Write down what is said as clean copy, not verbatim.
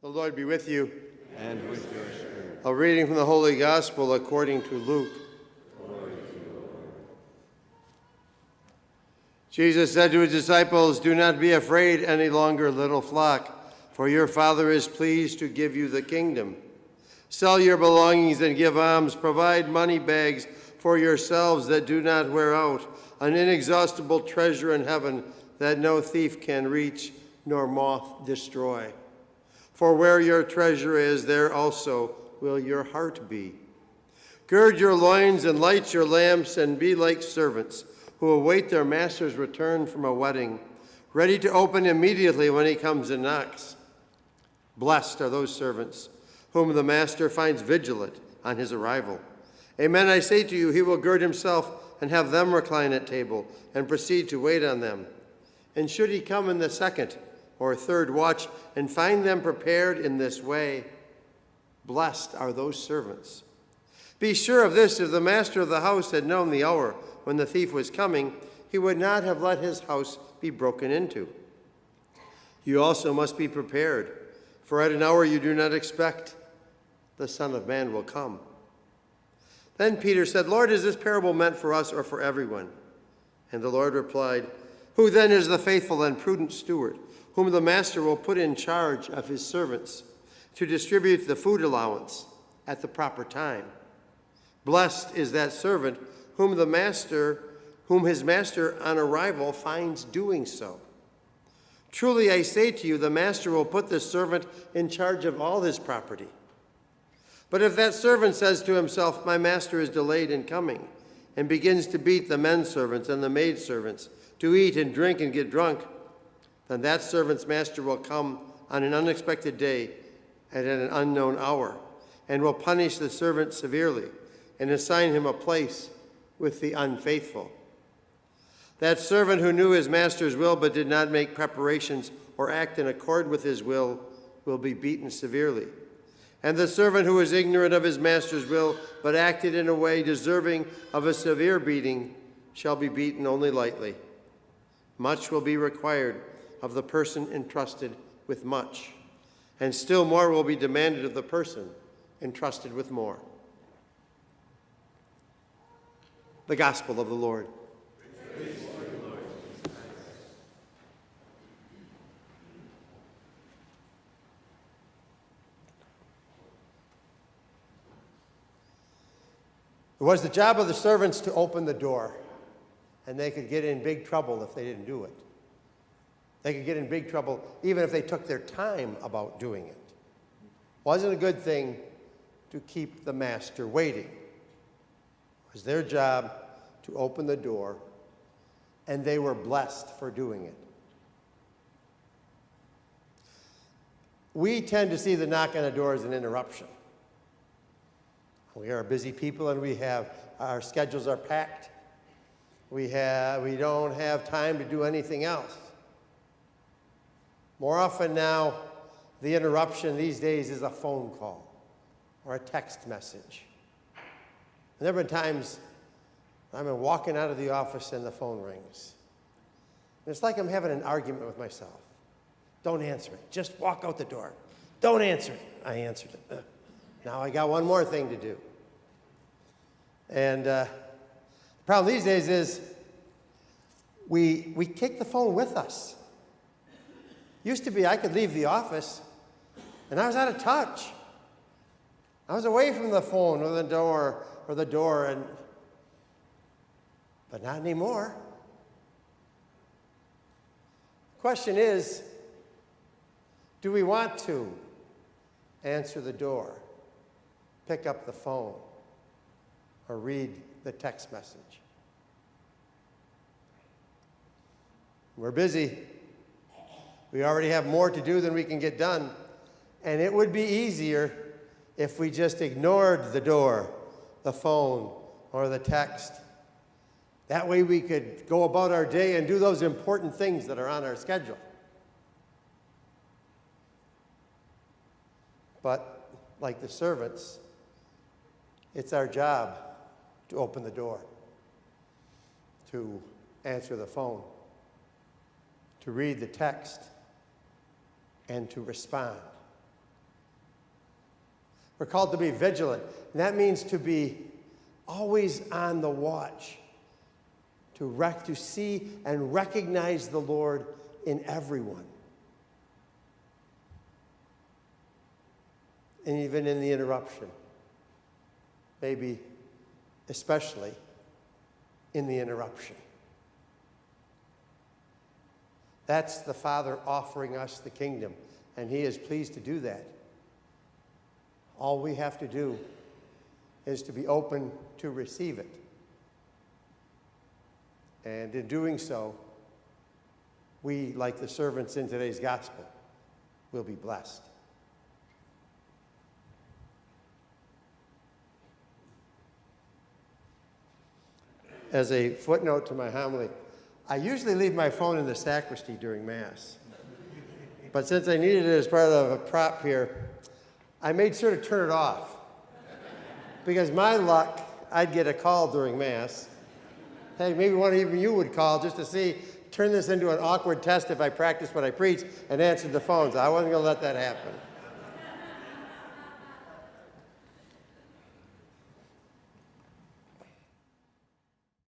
The Lord be with you. And with your spirit. A reading from the Holy Gospel according to Luke. Glory to you, Lord. Jesus said to his disciples, "Do not be afraid any longer, little flock, for your Father is pleased to give you the kingdom. Sell your belongings and give alms. Provide money bags for yourselves that do not wear out, an inexhaustible treasure in heaven that no thief can reach nor moth destroy. For where your treasure is, there also will your heart be. Gird your loins and light your lamps, and be like servants who await their master's return from a wedding, ready to open immediately when he comes and knocks. Blessed are those servants whom the master finds vigilant on his arrival. Amen, I say to you, he will gird himself and have them recline at table and proceed to wait on them. And should he come in the second or third watch and find them prepared in this way, blessed are those servants. Be sure of this, if the master of the house had known the hour when the thief was coming, he would not have let his house be broken into. You also must be prepared, for at an hour you do not expect, the Son of Man will come." Then Peter said, "Lord, is this parable meant for us or for everyone?" And the Lord replied, "Who then is the faithful and prudent steward, whom the master will put in charge of his servants to distribute the food allowance at the proper time? Blessed is that servant whom his master on arrival finds doing so. Truly I say to you, the master will put this servant in charge of all his property. But if that servant says to himself, 'My master is delayed in coming,' and begins to beat the men servants and the maid servants, to eat and drink and get drunk, then that servant's master will come on an unexpected day and at an unknown hour, and will punish the servant severely and assign him a place with the unfaithful. That servant who knew his master's will but did not make preparations or act in accord with his will be beaten severely. And the servant who was ignorant of his master's will but acted in a way deserving of a severe beating shall be beaten only lightly. Much will be required of the person entrusted with much, and still more will be demanded of the person entrusted with more." The Gospel of the Lord. Praise to you, Lord. It was the job of the servants to open the door, and they could get in big trouble if they didn't do it. They could get in big trouble even if they took their time about doing it. Wasn't a good thing to keep the master waiting. It was their job to open the door, and they were blessed for doing it. We tend to see the knock on the door as an interruption. We are busy people, and our schedules are packed. We don't have time to do anything else. More often now, the interruption these days is a phone call or a text message. And there have been times I've been walking out of the office and the phone rings. And it's like I'm having an argument with myself. Don't answer it. Just walk out the door. Don't answer it. I answered it. Now I got one more thing to do. And the problem these days is we take the phone with us. Used to be I could leave the office and I was out of touch. I was away from the phone or the door, but not anymore. The question is, do we want to answer the door, pick up the phone, or read the text message? We're busy. We already have more to do than we can get done, and it would be easier if we just ignored the door, the phone, or the text. That way we could go about our day and do those important things that are on our schedule. But like the servants, it's our job to open the door, to answer the phone, to read the text, and to respond. We're called to be vigilant. And that means to be always on the watch, to see and recognize the Lord in everyone. And even in the interruption. Maybe especially in the interruption. That's the Father offering us the kingdom, and he is pleased to do that. All we have to do is to be open to receive it. And in doing so, we, like the servants in today's gospel, will be blessed. As a footnote to my homily, I usually leave my phone in the sacristy during Mass. But since I needed it as part of a prop here, I made sure to turn it off. Because my luck, I'd get a call during Mass. Hey, maybe one of you would call just to see, turn this into an awkward test if I practice what I preach and answer the phones. I wasn't going to let that happen.